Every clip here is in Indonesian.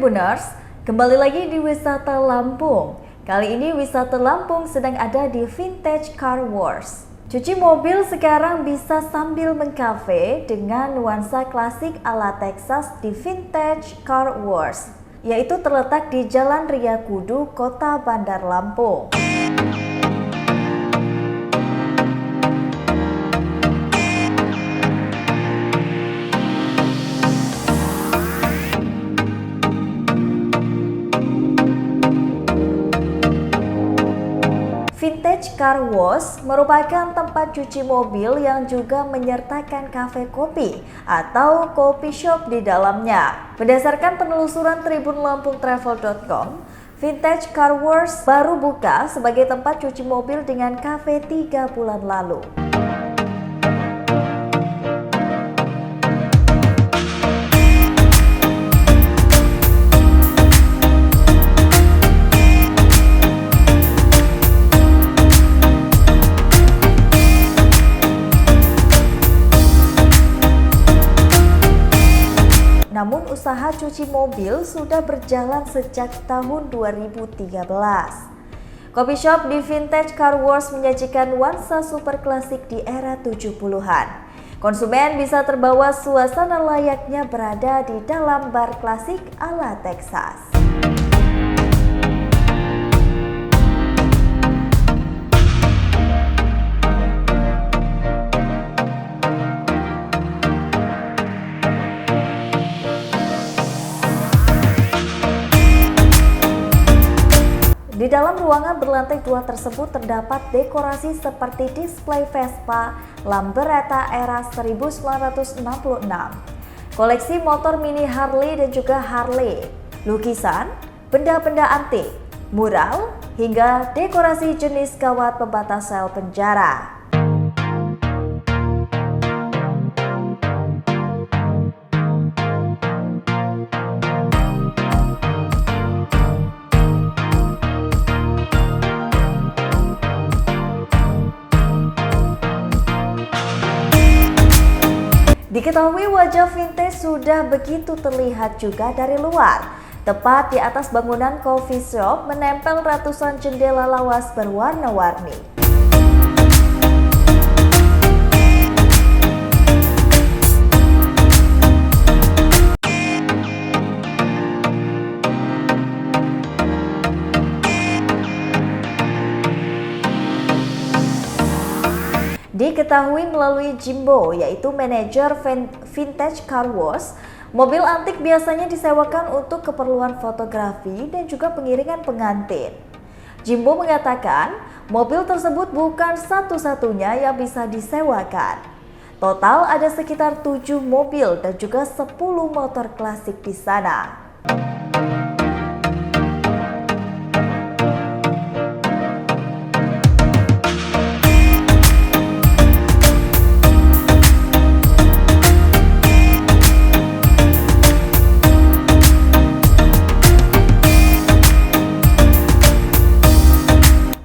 Tribuners, kembali lagi di Wisata Lampung. Kali ini Wisata Lampung sedang ada di Vintage Car Wars. Cuci mobil sekarang bisa sambil mengkafe dengan nuansa klasik ala Texas di Vintage Car Wars, yaitu terletak di Jalan Ria Kudu, Kota Bandar Lampung. Vintage Car Wash merupakan tempat cuci mobil yang juga menyertakan kafe kopi atau coffee shop di dalamnya. Berdasarkan penelusuran tribunlampungtravel.com, Vintage Car Wash baru buka sebagai tempat cuci mobil dengan kafe 3 bulan lalu. Namun usaha cuci mobil sudah berjalan sejak tahun 2013. Coffee shop di Vintage Car Wash menyajikan nuansa super klasik di era 70-an. Konsumen bisa terbawa suasana layaknya berada di dalam bar klasik ala Texas. Di dalam ruangan berlantai 2 tersebut terdapat dekorasi seperti display Vespa Lambretta era 1966, koleksi motor mini Harley dan juga Harley, lukisan, benda-benda antik, mural, hingga dekorasi jenis kawat pembatas sel penjara. Diketahui wajah vintage sudah begitu terlihat juga dari luar. Tepat di atas bangunan coffee shop menempel ratusan jendela lawas berwarna-warni. Diketahui melalui Jimbo, yaitu manajer Vintage Car Wash, mobil antik biasanya disewakan untuk keperluan fotografi dan juga pengiringan pengantin. Jimbo mengatakan, mobil tersebut bukan satu-satunya yang bisa disewakan. Total ada sekitar 7 mobil dan juga 10 motor klasik di sana.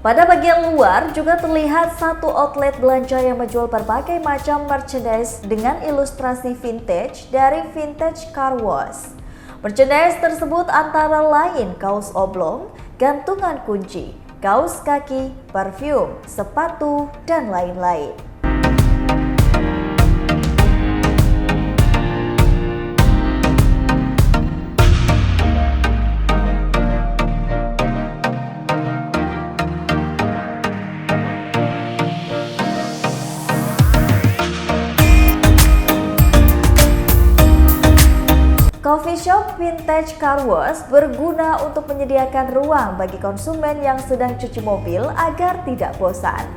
Pada bagian luar juga terlihat satu outlet belanja yang menjual berbagai macam merchandise dengan ilustrasi vintage dari Vintage Car Wash. Merchandise tersebut antara lain kaos oblong, gantungan kunci, kaos kaki, parfum, sepatu, dan lain-lain. Coffee shop Vintage Car Wash berguna untuk menyediakan ruang bagi konsumen yang sedang cuci mobil agar tidak bosan.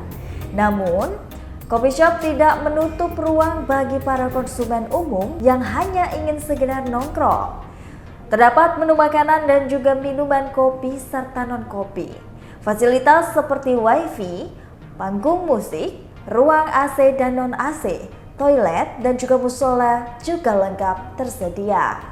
Namun, coffee shop tidak menutup ruang bagi para konsumen umum yang hanya ingin sekedar nongkrong. Terdapat menu makanan dan juga minuman kopi serta non-kopi. Fasilitas seperti wifi, panggung musik, ruang AC dan non-AC, toilet dan juga musola juga lengkap tersedia.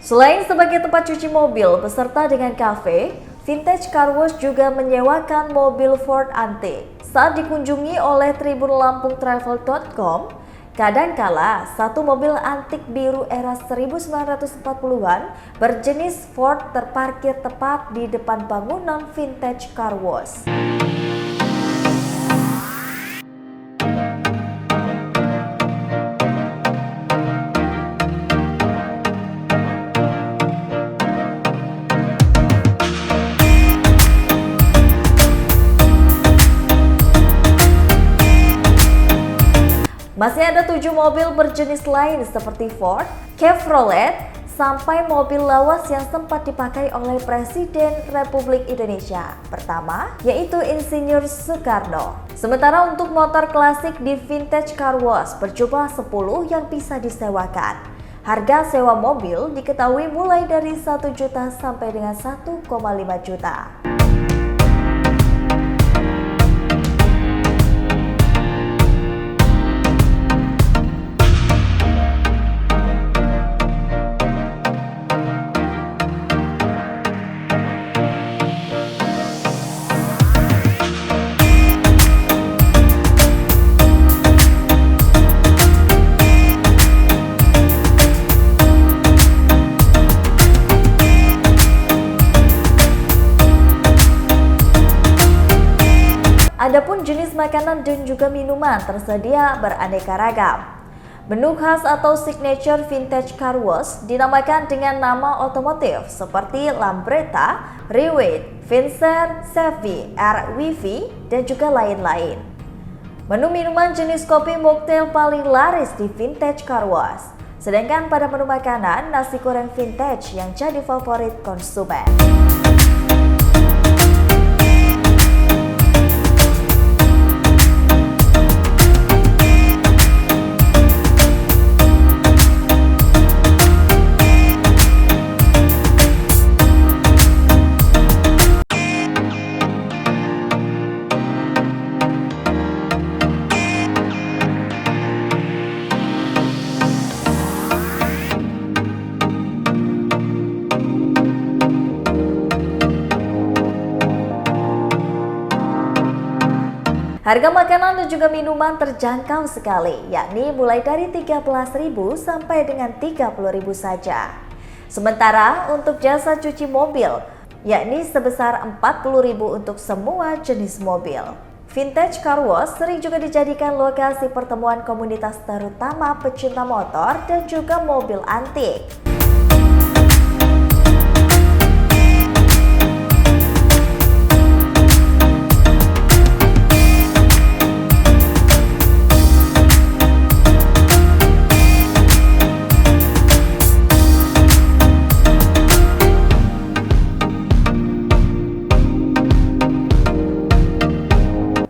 Selain sebagai tempat cuci mobil beserta dengan kafe, Vintage Car Wash juga menyewakan mobil Ford antik. Saat dikunjungi oleh tribunlampungtravel.com, kadangkala satu mobil antik biru era 1940-an berjenis Ford terparkir tepat di depan bangunan Vintage Car Wash. Masih ada 7 mobil berjenis lain seperti Ford, Chevrolet, sampai mobil lawas yang sempat dipakai oleh Presiden Republik Indonesia pertama, yaitu Insinyur Soekarno. Sementara untuk motor klasik di Vintage Car Wash berjumlah 10 yang bisa disewakan. Harga sewa mobil diketahui mulai dari 1 juta sampai dengan 1,5 juta. Adapun jenis makanan dan juga minuman tersedia beraneka ragam. Menu khas atau signature Vintage Car Wash dinamakan dengan nama otomotif seperti Lambretta, Riway, Vincer, Chevy, RWV, dan juga lain-lain. Menu minuman jenis kopi mocktail paling laris di Vintage Car Wash. Sedangkan pada menu makanan, nasi goreng vintage yang jadi favorit konsumen. Harga makanan dan juga minuman terjangkau sekali, yakni mulai dari 13.000 sampai dengan 30.000 saja. Sementara untuk jasa cuci mobil, yakni sebesar 40.000 untuk semua jenis mobil. Vintage Car Wash sering juga dijadikan lokasi pertemuan komunitas terutama pecinta motor dan juga mobil antik.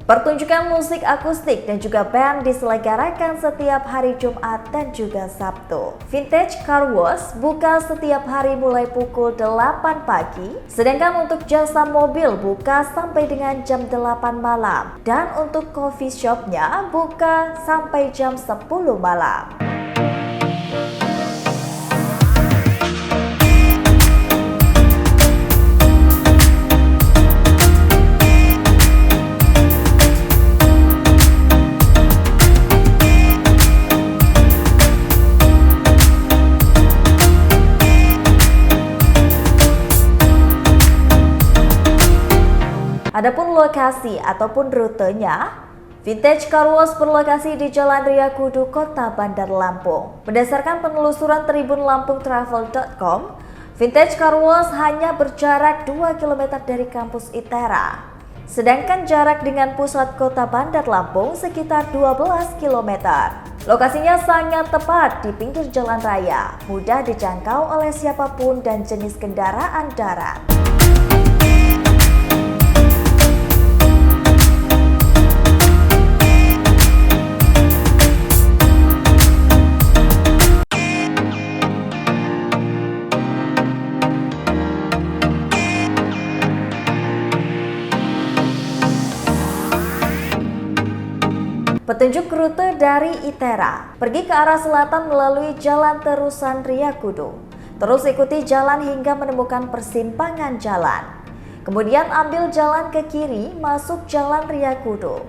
Pertunjukan musik akustik dan juga band diselenggarakan setiap hari Jumat dan juga Sabtu. Vintage Car Wash buka setiap hari mulai pukul 8 pagi, sedangkan untuk jasa mobil buka sampai dengan jam 8 malam. Dan untuk coffee shopnya buka sampai jam 10 malam. Adapun lokasi ataupun rutenya, Vintage Car Wash berlokasi di Jalan Raya Kudu, Kota Bandar Lampung. Berdasarkan penelusuran tribunlampungtravel.com, Vintage Car Wash hanya berjarak 2 km dari kampus ITERA. Sedangkan jarak dengan pusat Kota Bandar Lampung sekitar 12 km. Lokasinya sangat tepat di pinggir jalan raya, mudah dijangkau oleh siapapun dan jenis kendaraan darat. Petunjuk rute dari ITERA, pergi ke arah selatan melalui Jalan Terusan Raya Kudu. Terus ikuti jalan hingga menemukan persimpangan jalan. Kemudian ambil jalan ke kiri masuk Jalan Riyakudu.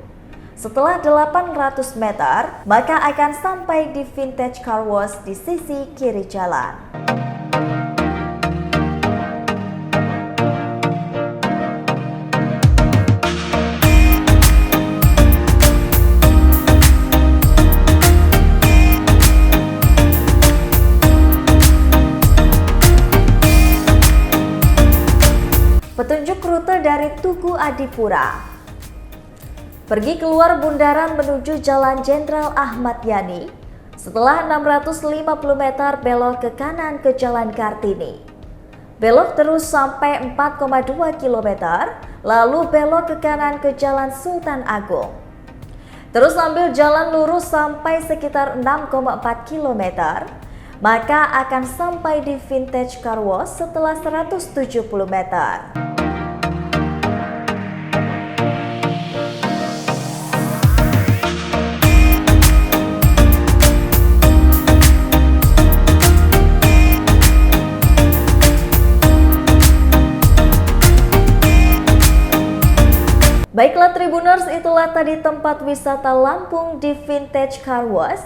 Setelah 800 meter, maka akan sampai di Vintage Car Wash di sisi kiri jalan. Petunjuk rute dari Tugu Adipura. Pergi keluar bundaran menuju Jalan Jenderal Ahmad Yani. Setelah 650 meter belok ke kanan ke Jalan Kartini. Belok terus sampai 4,2 km, lalu belok ke kanan ke Jalan Sultan Agung. Terus ambil jalan lurus sampai sekitar 6,4 km, maka akan sampai di Vintage Car Wash setelah 170 meter. Baiklah Tribuners, itulah tadi tempat wisata Lampung di Vintage Car Wash